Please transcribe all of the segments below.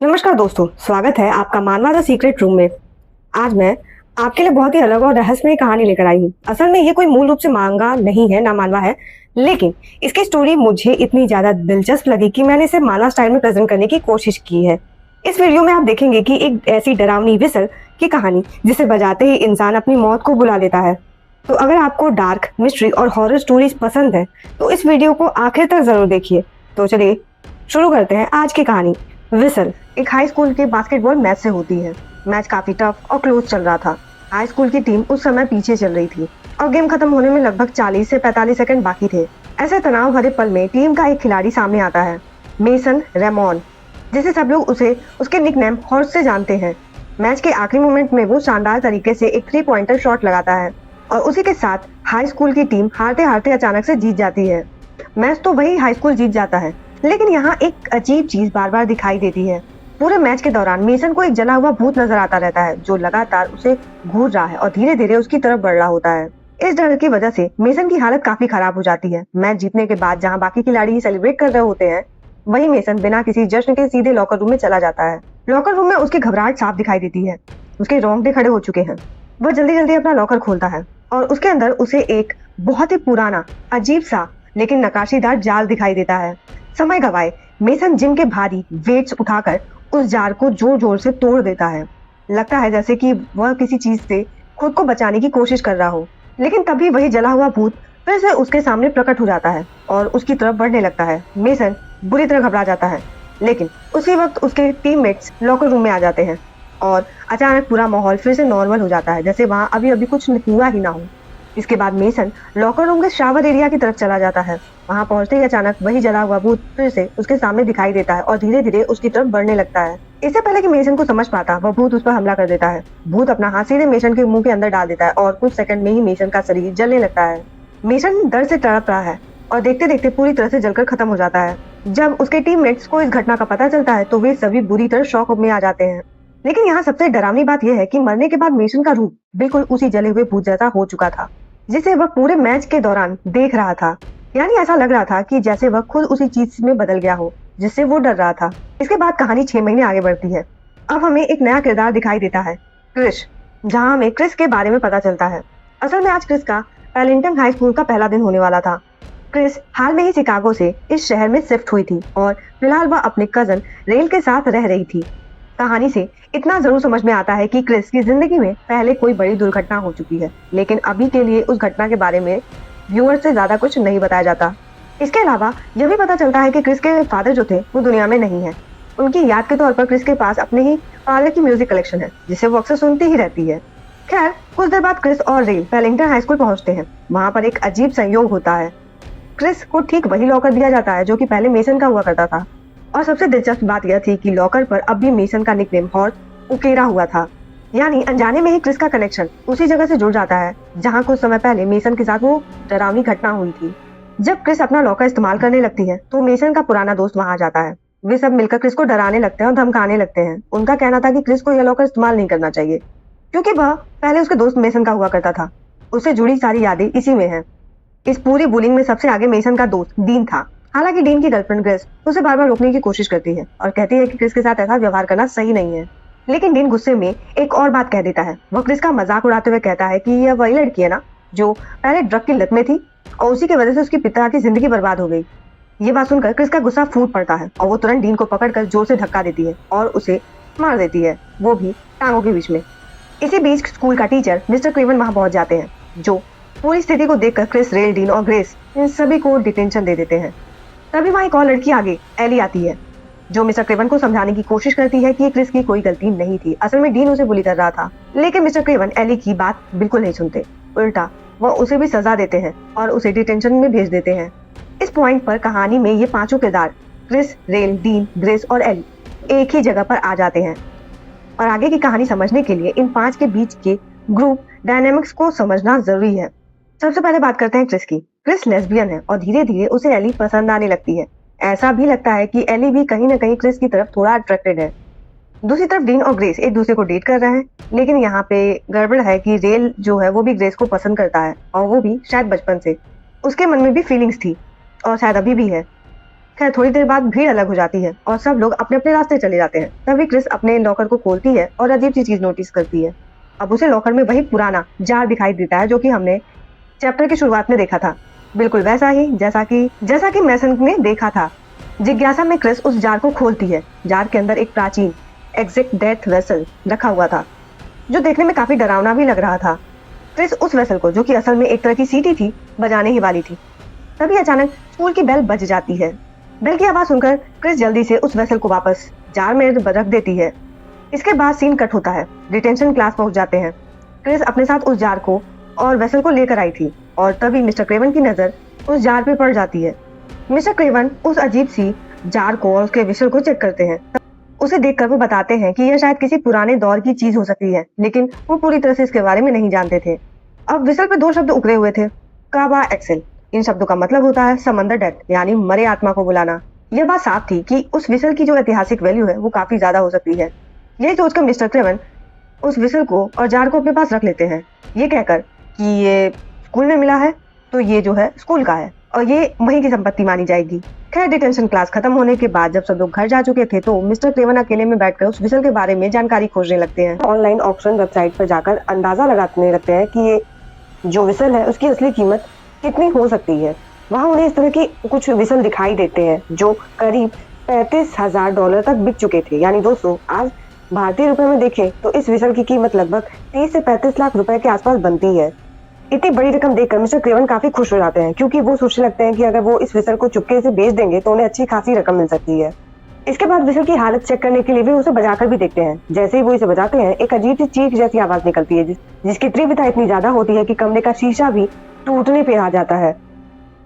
नमस्कार दोस्तों, स्वागत है आपका मानवा द सीक्रेट रूम में। आज मैं आपके लिए बहुत ही अलग और रहस्यमय कहानी लेकर आई हूँ। असल में ये कोई मूल रूप से मांगा नहीं है, ना मानवा है, लेकिन इसकी स्टोरी मुझे इतनी ज्यादा दिलचस्प लगी कि मैंने इसे मानवा स्टाइल में प्रेजेंट करने की कोशिश की है। इस वीडियो में आप देखेंगे कि एक ऐसी डरावनी विसल की कहानी जिसे बजाते ही इंसान अपनी मौत को बुला लेता है। तो अगर आपको डार्क, मिस्ट्री और हॉरर स्टोरीज पसंद है तो इस वीडियो को आखिर तक जरूर देखिए। तो चलिए शुरू करते हैं आज की कहानी। विसल एक हाई स्कूल के बास्केटबॉल मैच से होती है। मैच काफी टफ और क्लोज चल रहा था। हाई स्कूल की टीम उस समय पीछे चल रही थी और गेम खत्म होने में लगभग 40 से 45 सेकंड बाकी थे। ऐसे तनाव भरे पल में टीम का एक खिलाड़ी सामने आता है, मेसन रेमोन, जिसे सब लोग उसे उसके निकनेम हॉर्स से जानते हैं। मैच के आखिरी मोमेंट में वो शानदार तरीके से एक 3 पॉइंटर शॉट लगाता है और उसी के साथ हाई स्कूल की टीम हारते हारते अचानक से जीत जाती है। मैच तो वही हाई स्कूल जीत जाता है, लेकिन यहाँ एक अजीब चीज बार बार दिखाई देती है। पूरे मैच के दौरान मेसन को एक जला हुआ भूत नजर आता रहता है जो लगातार उसे घूर रहा है और धीरे धीरे उसकी तरफ बढ़ रहा होता है। इस डर की वजह से मेसन की हालत काफी खराब हो जाती है। मैच जीतने के बाद जहाँ बाकी खिलाड़ी सेलिब्रेट कर रहे होते हैं, वही मेसन बिना किसी जश्न के सीधे लॉकर रूम में चला जाता है। लॉकर रूम में उसकी घबराहट साफ दिखाई देती है। उसके रोंगटे खड़े हो चुके हैं। वह जल्दी जल्दी अपना लॉकर खोलता है और उसके अंदर उसे एक बहुत ही पुराना, अजीब सा लेकिन नकाशीदार जाल दिखाई देता है। समय गवाए मेसन जिम के भारी वेट्स उठाकर उस जार को जोर जोर से तोड़ देता है। लगता है जैसे कि वह किसी चीज से खुद को बचाने की कोशिश कर रहा हो, लेकिन तभी वही जला हुआ भूत फिर से उसके सामने प्रकट हो जाता है और उसकी तरफ बढ़ने लगता है। मेसन बुरी तरह घबरा जाता है, लेकिन उसी वक्त उसके टीममेट्स लॉकर रूम में आ जाते हैं और अचानक पूरा माहौल फिर से नॉर्मल हो जाता है, जैसे वहाँ अभी अभी कुछ हुआ ही ना हो। इसके बाद मेसन लॉकर रूम के शावर एरिया की तरफ चला जाता है। वहां पहुंचते ही अचानक वही जला हुआ भूत फिर से उसके सामने दिखाई देता है और धीरे धीरे उसकी तरफ बढ़ने लगता है। इससे पहले कि मेसन को समझ पाता, वह भूत उस पर हमला कर देता है। भूत अपना हाथ सीधे मेसन के मुंह के अंदर डाल देता है और कुछ सेकंड में ही मेसन का शरीर जलने लगता है। मेसन डर से तड़प रहा है और देखते देखते पूरी तरह से जलकर खत्म हो जाता है। जब उसके टीममेट्स को इस घटना का पता चलता है तो वे सभी बुरी तरह शॉक में आ जाते हैं। लेकिन यहाँ सबसे डरावनी बात यह है कि मरने के बाद मेसन का रूप बिल्कुल उसी जले हुए भूत जैसा हो चुका था जिसे वह पूरे मैच के दौरान देख रहा था। यानी ऐसा लग रहा था कि जैसे वह खुद उसी चीज में बदल गया हो जिससे वो डर रहा था। इसके बाद कहानी 6 महीने आगे बढ़ती है। अब हमें एक नया किरदार दिखाई देता है, क्रिस, जहां हमें क्रिस के बारे में पता चलता है। असल में आज क्रिस का पेलिंगटन हाई स्कूल का पहला दिन होने वाला था। क्रिस हाल में ही शिकागो से इस शहर में शिफ्ट हुई थी और फिलहाल वह अपने कजन रेल के साथ रह रही थी। कहानी से इतना जरूर समझ में आता है कि क्रिस की जिंदगी में पहले कोई बड़ी दुर्घटना हो चुकी है, लेकिन अभी के लिए उस घटना के बारे में व्यूअर से ज्यादा कुछ नहीं बताया जाता। इसके अलावा यह भी पता चलता है कि क्रिस के फादर जो थे वो दुनिया में नहीं है। उनकी याद के तौर पर क्रिस के पास अपने ही फादर की म्यूजिक कलेक्शन है जिसे वो अक्सर सुनती ही रहती है। खैर, कुछ देर बाद क्रिस और रेल पेलिंगटन हाई स्कूल पहुंचते हैं। वहां पर एक अजीब संयोग होता है। क्रिस को ठीक वही लॉकर दिया जाता है जो कि पहले मेसन का हुआ करता था। और सबसे दिलचस्प बात यह थी कि लॉकर पर अब भी मेसन का निकनेम हॉर्स उकेरा हुआ था। यानी अनजाने में ही क्रिस का कनेक्शन उसी जगह से जुड़ जाता है जहां कुछ समय पहले मेसन के साथ वो डरावनी घटना हुई थी। जब क्रिस अपना लॉकर इस्तेमाल करने लगती है तो मेसन का पुराना दोस्त वहां आ जाता है। वे सब मिलकर क्रिस को डराने लगते हैं और धमकाने लगते हैं। उनका कहना था कि क्रिस को यह लॉकर इस्तेमाल नहीं करना चाहिए क्योंकि वह पहले उसके दोस्त मेसन का हुआ करता था। उससे जुड़ी सारी यादें इसी में है। इस पूरी बुलिंग में सबसे आगे मेसन का दोस्त डीन था। हालांकि डीन की गर्लफ्रेंड ग्रेस उसे बार बार रोकने की कोशिश करती है और कहती है कि क्रिस के साथ ऐसा व्यवहार करना सही नहीं है, लेकिन डीन गुस्से में एक और बात कह देता है। वह क्रिस का मजाक उड़ाते हुए कहता है कि यह वही लड़की है ना जो पहले ड्रग की लत में थी और उसी की वजह से उसके पिता की जिंदगी बर्बाद हो गई। ये बात सुनकर क्रिस का गुस्सा फूट पड़ता है और वो तुरंत डीन को पकड़कर जोर से धक्का देती है और उसे मार देती है, वो भी टांगों के बीच में। इसी बीच स्कूल का टीचर मिस्टर क्रेवन वहां पहुंच जाते हैं, जो पूरी स्थिति को देखकर क्रिस, रेल, डीन और ग्रेस इन सभी को डिटेंशन दे देते हैं। तभी वहां एक और लड़की आगे एली आती है जो मिस्टर क्रेवन को समझाने की कोशिश करती है कि ये क्रिस की कोई गलती नहीं थी। असल में डीन उसे बुली कर रहा था, लेकिन मिस्टर क्रेवन एली की बात बिल्कुल नहीं सुनते। उल्टा वह उसे भी सजा देते हैं और उसे डिटेंशन में भेज देते हैं। इस पॉइंट पर कहानी में ये पांचों किरदार क्रिस, रेल, डीन, ग्रेस और एली एक ही जगह पर आ जाते हैं। और आगे की कहानी समझने के लिए इन 5 के बीच के ग्रुप डायनेमिक्स को समझना जरूरी है। सबसे पहले बात करते हैं क्रिस की। क्रिस लेस्बियन है और धीरे धीरे उसे एली पसंद आने लगती है। ऐसा भी लगता है कि एली भी कहीं न कहीं क्रिस की तरफ थोड़ा अट्रैक्टेड है। दूसरी तरफ डीन और ग्रेस एक दूसरे को डेट कर रहे हैं, लेकिन यहाँ पे गड़बड़ है कि रेल जो है वो भी ग्रेस को पसंद करता है और वो भी शायद बचपन से। उसके मन में भी फीलिंग्स थी और शायद अभी भी है। खैर थोड़ी देर बाद भीड़ अलग हो जाती है और सब लोग अपने अपने रास्ते चले जाते हैं। तभी क्रिस अपने लॉकर को खोलती है और अजीब सी चीज नोटिस करती है। अब उसे लॉकर में वही पुराना जार दिखाई देता है जो कि हमने चैप्टर की शुरुआत में देखा था। बिल्कुल वैसा ही जैसा कि मैसन ने देखा था। जिज्ञासा में क्रिस उस जार को खोलती है। जार के अंदर एक प्राचीन एग्जैक्ट डेथ वेसल रखा हुआ था जो देखने में काफी डरावना भी लग रहा था। क्रिस उस वेसल को, जो कि असल में एक तरह की सीटी थी, बजाने ही वाली थी। तभी अचानक स्कूल की बेल बज जाती है। बेल की आवाज सुनकर क्रिस जल्दी से उस वेसल को वापस जार में रख देती है। इसके बाद सीन कट होता है। डिटेंशन क्लास पहुंच जाते हैं। क्रिस अपने साथ उस जार को और वेसल को लेकर आई थी और तभी मिस्टर क्रेवन की नजर उस जार पे पड़ जाती है। मिस्टर क्रेवन उस अजीब सी जार को और उसके वेसल को चेक करते हैं। उसे देखकर वो बताते हैं कि यह शायद किसी पुराने दौर की चीज हो सकती है, लेकिन वो पूरी तरह से इसके बारे में नहीं जानते थे। अब विसल पे 2 शब्द उकरे हुए थे, काबा एक्सेल। इन शब्दों का मतलब होता है समंदर डेथ, यानी मरे आत्मा को बुलाना। यह बात साफ थी कि उस विसल की जो ऐतिहासिक वैल्यू है वो काफी ज्यादा हो सकती है। यही सोचकर मिस्टर क्रेवन उस विसल को और जार को अपने पास रख लेते हैं, ये कहकर कि ये स्कूल में मिला है तो ये जो है स्कूल का है और ये वहीं की संपत्ति मानी जाएगी। खैर डिटेंशन क्लास खत्म होने के बाद जब सब लोग घर जा चुके थे तो मिस्टर क्रेवन अकेले में बैठकर उस विसल के बारे में जानकारी खोजने लगते हैं। ऑनलाइन ऑक्शन वेबसाइट पर जाकर अंदाजा लगाने लगते हैं कि ये जो विसल है उसकी असली कीमत कितनी हो सकती है। वहाँ उन्हें इस तरह के कुछ विसल दिखाई देते हैं जो करीब $35,000 तक बिक चुके थे। यानी दोस्तों आज भारतीय रुपए में देखें तो इस विसल की कीमत लगभग 30 से 35 लाख रुपए के आसपास बनती है। इतनी बड़ी रकम देखकर मिस्टर क्रेवन काफी खुश हो जाते हैं क्योंकि वो सोचने लगते हैं कि अगर वो इस विसल को चुपके से बेच देंगे तो उन्हें अच्छी खासी रकम मिल सकती है। इसके बाद विसल की हालत चेक करने के लिए वे उसे बजाकर भी देखते हैं। जैसे ही वो इसे बजाते हैं एक अजीब सी चीख जैसी आवाज निकलती है जिसकी तीव्रता इतनी ज्यादा होती है कि कमरे का शीशा भी टूटने पे आ जाता है।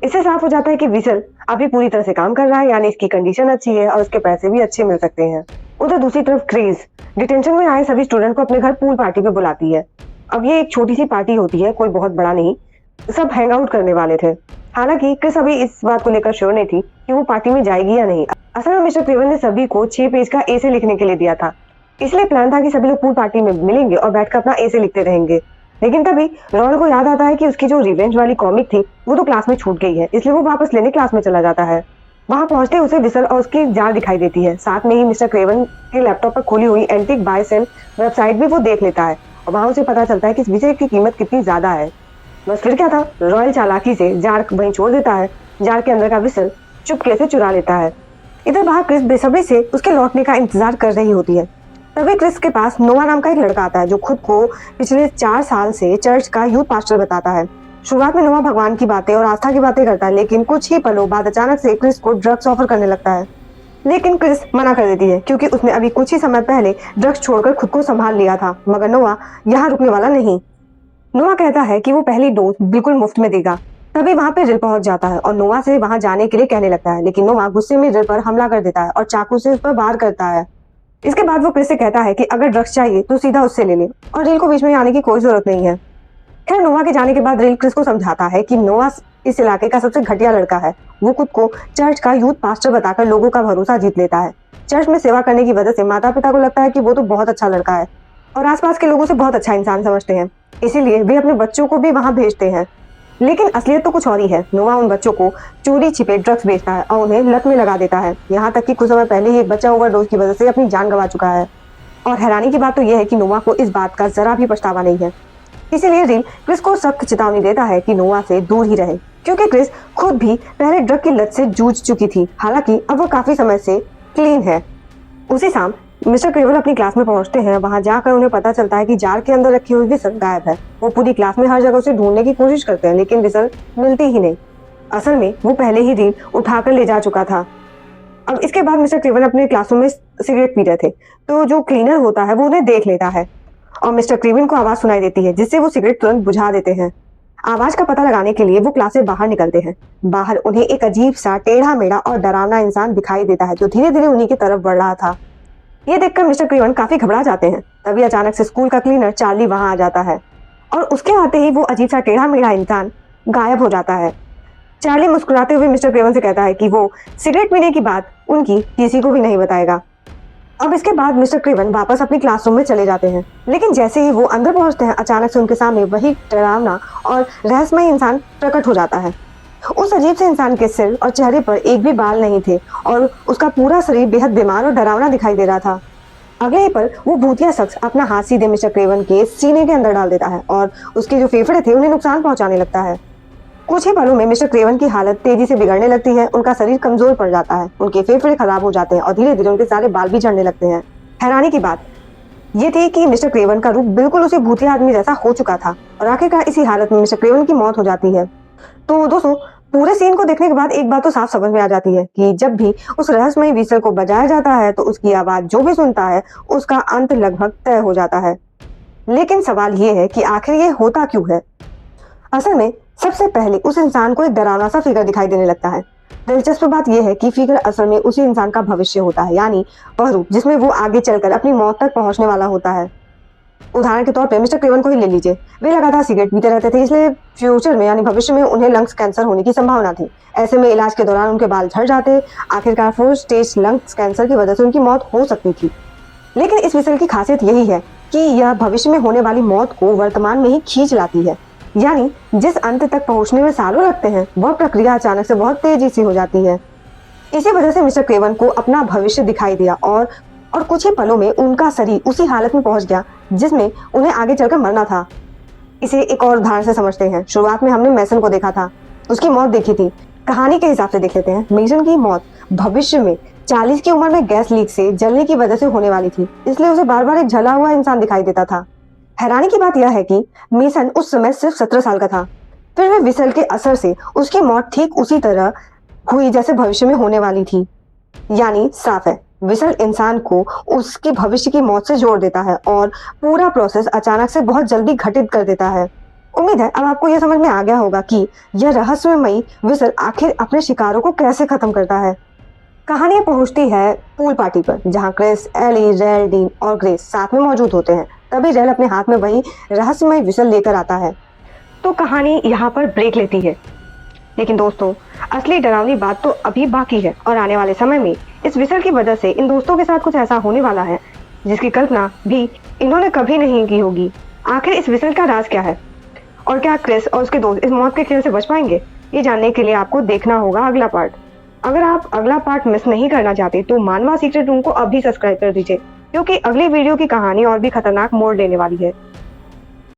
इससे साफ हो जाता है कि विसल अभी पूरी तरह से काम कर रहा है, यानी इसकी कंडीशन अच्छी है और उसके पैसे भी अच्छे मिल सकते हैं। उधर दूसरी तरफ क्रेज डिटेंशन में आए सभी स्टूडेंट को अपने घर पूल पार्टी पे बुलाती है। अब ये एक छोटी सी पार्टी होती है, कोई बहुत बड़ा नहीं, सब हैंग आउट करने वाले थे। हालांकि क्रिस अभी इस बात को लेकर श्योर नहीं थी कि वो पार्टी में जाएगी या नहीं। असल में मिस्टर क्रेवन ने सभी को 6 पेज का एसे लिखने के लिए दिया था, इसलिए प्लान था कि सभी लोग पूल पार्टी में मिलेंगे और बैठकर अपना एसे लिखते रहेंगे। लेकिन तभी रॉन को याद आता है कि उसकी जो रिवेंज वाली कॉमिक थी वो तो क्लास में छूट गई है, इसलिए वो वापस लेने क्लास में चला जाता है। वहां पहुंचते उसे विसल और उसकी जार दिखाई देती है। साथ में ही मिस्टर क्रेवन के लैपटॉप पर खुली हुई एंटीक बाय सेल वेबसाइट भी वो देख लेता है और वहां उसे पता चलता है कि इस विषय की कीमत कितनी ज्यादा है। बस फिर क्या था, रॉयल चालाकी से जार वहीं छोड़ देता है। जार के अंदर का विसल चुपके से चुरा लेता है। इधर बाहर क्रिस बेसब्री से उसके लौटने का इंतजार कर रही होती है। तभी क्रिस के पास नोवा नाम का एक लड़का आता है जो खुद को पिछले 4 साल से चर्च का यूथ पास्टर बताता है। शुरुआत में नोवा भगवान की बातें और आस्था की बातें करता है, लेकिन कुछ ही पलों बाद अचानक से क्रिस को ड्रग्स ऑफर करने लगता है। लेकिन क्रिस मना कर देती है क्योंकि उसने अभी कुछ ही समय पहले ड्रग्स छोड़कर खुद को संभाल लिया था। मगर नोवा यहाँ रुकने वाला नहीं। नोवा कहता है कि वो पहली डोज बिल्कुल मुफ्त में देगा। तभी वहां पे रिल पहुंच जाता है और नोवा से वहां जाने के लिए कहने लगता है, लेकिन नोवा गुस्से में रिल पर हमला कर देता है और चाकू से उस पर वार करता है। इसके बाद वो क्रिस से कहता है कि अगर ड्रग्स चाहिए तो सीधा उससे ले ले और रिल को बीच में आने की कोई जरूरत नहीं है। खैर नोवा के जाने के बाद रिल क्रिस को समझाता है कि नोवा इस इलाके का सबसे घटिया लड़का है। वो खुद को चर्च का यूथ पास्टर बताकर लोगों का भरोसा जीत लेता है। चर्च में सेवा करने की वजह से माता पिता को लगता है कि वो तो बहुत अच्छा लड़का है और आसपास के लोगों से बहुत अच्छा इंसान समझते हैं, इसीलिए वे अपने बच्चों को भी वहां भेजते हैं। लेकिन असलियत तो कुछ और ही है। नोवा उन बच्चों को चोरी छिपे ड्रग्स बेचता है और उन्हें लत में लगा देता है। यहाँ तक कि कुछ समय पहले ही एक बच्चा ओवरडोज की वजह से अपनी जान गंवा चुका है। और हैरानी की बात तो यह है कि नोवा को इस बात का जरा भी पछतावा नहीं है। इसीलिए रिल क्रिस को सख्त चेतावनी देता है कि नोवा से दूर ही रहे, क्योंकि क्रिस खुद भी पहले ड्रग की लत से जूझ चुकी थी। हालांकि अब वो काफी समय से क्लीन है। उसी शाम मिस्टर क्रेवन अपनी क्लास में पहुंचते हैं। वहां जाकर उन्हें पता चलता है कि जार के अंदर रखी हुई विसल गायब है। वो पूरी क्लास में हर जगह उसे ढूंढने की कोशिश करते हैं, लेकिन विसल मिलती ही नहीं। असल में वो पहले ही रिल उठाकर ले जा चुका था। अब इसके बाद मिस्टर क्रेवन अपने क्लासरूम में सिगरेट पी रहे थे, तो जो क्लीनर होता है वो उन्हें देख लेता है और मिस्टर क्रेवन को आवाज सुनाई देती है, जिससे वो सिगरेट तुरंत बुझा देते हैं। आवाज का पता लगाने के लिए वो क्लास से बाहर निकलते हैं। बाहर उन्हें एक अजीब सा टेढ़ा मेढ़ा और डरावना इंसान दिखाई देता है जो धीरे धीरे उन्हीं की तरफ बढ़ रहा था। ये देखकर मिस्टर क्रेवन काफी घबरा जाते हैं। तभी अचानक से स्कूल का क्लीनर चार्ली वहां आ जाता है और उसके आते ही वो अजीब सा टेढ़ा मेढ़ा इंसान गायब हो जाता है। चार्ली मुस्कुराते हुए मिस्टर क्रेवन से कहता है कि वो सिगरेट पीने की बात उनकी किसी को भी नहीं बताएगा। अब इसके बाद मिस्टर क्रेवन वापस अपनी क्लासरूम में चले जाते हैं, लेकिन जैसे ही वो अंदर पहुंचते हैं अचानक से उनके सामने वही डरावना और रहस्यमय इंसान प्रकट हो जाता है। उस अजीब से इंसान के सिर और चेहरे पर एक भी बाल नहीं थे और उसका पूरा शरीर बेहद बीमार और डरावना दिखाई दे रहा था। अगले ही पर वो भूतिया शख्स अपना हाथ सीधे मिस्टर क्रेवन के सीने के अंदर डाल देता है और उसके जो फेफड़े थे उन्हें नुकसान पहुंचाने लगता है। कुछ ही पलों में मिस्टर क्रेवन की हालत तेजी से बिगड़ने लगती है। उनका शरीर कमजोर पड़ जाता है, उनके फेफड़े खराब हो जाते हैं और धीरे धीरे उनके सारे बाल भी झड़ने लगते हैं। हैरानी की बात ये थी कि मिस्टर क्रेवन का रूप बिल्कुल उसी भूतिया आदमी जैसा हो चुका था और आखिरकार इसी हालत में मिस्टर क्रेवन की मौत हो जाती है। तो दोस्तों, पूरे सीन को देखने के बाद एक बात तो साफ समझ में आ जाती है कि जब भी उस रहस्यमय व्हिसल को बजाया जाता है तो उसकी आवाज जो भी सुनता है उसका अंत लगभग तय हो जाता है। लेकिन सवाल ये है कि आखिर ये होता क्यों है। असल में सबसे पहले उस इंसान को एक डरावना सा फिगर दिखाई देने लगता है। दिलचस्प बात यह है कि फिगर असल में उसी इंसान का भविष्य होता है, यानी वह रूप जिसमें वो आगे चलकर अपनी मौत तक पहुंचने वाला होता है। उदाहरण के तौर पे मिस्टर क्रेवन को ही ले लीजिए। वे लगातार सिगरेट पीते रहते थे, इसलिए फ्यूचर में यानी भविष्य में उन्हें लंग्स कैंसर होने की संभावना थी। ऐसे में इलाज के दौरान उनके बाल झड़ जाते। आखिरकार 4 स्टेज लंग्स कैंसर की वजह से उनकी मौत हो सकती थी। लेकिन इस व्हिसल की खासियत यही है कि यह भविष्य में होने वाली मौत को वर्तमान में ही खींच लाती है, यानी जिस अंत तक पहुंचने में सालों लगते हैं वह प्रक्रिया अचानक से बहुत तेजी से हो जाती है। इसी वजह से मिस्टर क्रेवन को अपना भविष्य दिखाई दिया और कुछ ही पलों में उनका शरीर उसी हालत में पहुंच गया जिसमें उन्हें आगे चलकर मरना था। इसे एक और उदाहरण से समझते हैं। शुरुआत में हमने मेसन को देखा था, उसकी मौत देखी थी। कहानी के हिसाब से देख लेते हैं। मेसन की मौत भविष्य में 40 की उम्र में गैस लीक से जलने की वजह से होने वाली थी, इसलिए उसे बार बार एक जला हुआ इंसान दिखाई देता था। हैरानी की बात यह है कि मेसन उस समय सिर्फ 17 साल का था। फिर वह व्हिसल के असर से उसकी मौत ठीक उसी तरह हुई जैसे भविष्य में होने वाली थी। यानी साफ है, व्हिसल इंसान को उसके भविष्य की मौत से जोड़ देता है और पूरा प्रोसेस अचानक से बहुत जल्दी घटित कर देता है। उम्मीद है अब आपको यह समझ में आ गया होगा कि यह रहस्यमयी व्हिसल आखिर अपने शिकारों को कैसे खत्म करता है। कहानी पहुंचती है पूल पार्टी पर, जहां क्रिस, एली, रेल, डीन और ग्रेस साथ में मौजूद होते हैं। तभी रेल अपने हाथ में वही रहस्यमय व्हिसल लेकर आता है। तो कहानी यहाँ पर ब्रेक लेती है। लेकिन दोस्तों, असली डरावनी बात तो अभी बाकी है और आने वाले समय में इस व्हिसल की वजह से इन दोस्तों के साथ कुछ ऐसा होने वाला है जिसकी कल्पना भी इन्होंने कभी नहीं की होगी। आखिर इस व्हिसल का राज क्या है और क्या क्रिस और उसके दोस्त इस मौत के खेल से बच पाएंगे? ये जानने के लिए आपको देखना होगा अगला पार्ट। अगर आप अगला पार्ट मिस नहीं करना चाहते तो मानवा सीक्रेट रूम को अभी सब्सक्राइब कर दीजिए, क्योंकि अगली वीडियो की कहानी और भी खतरनाक मोड़ लेने वाली है।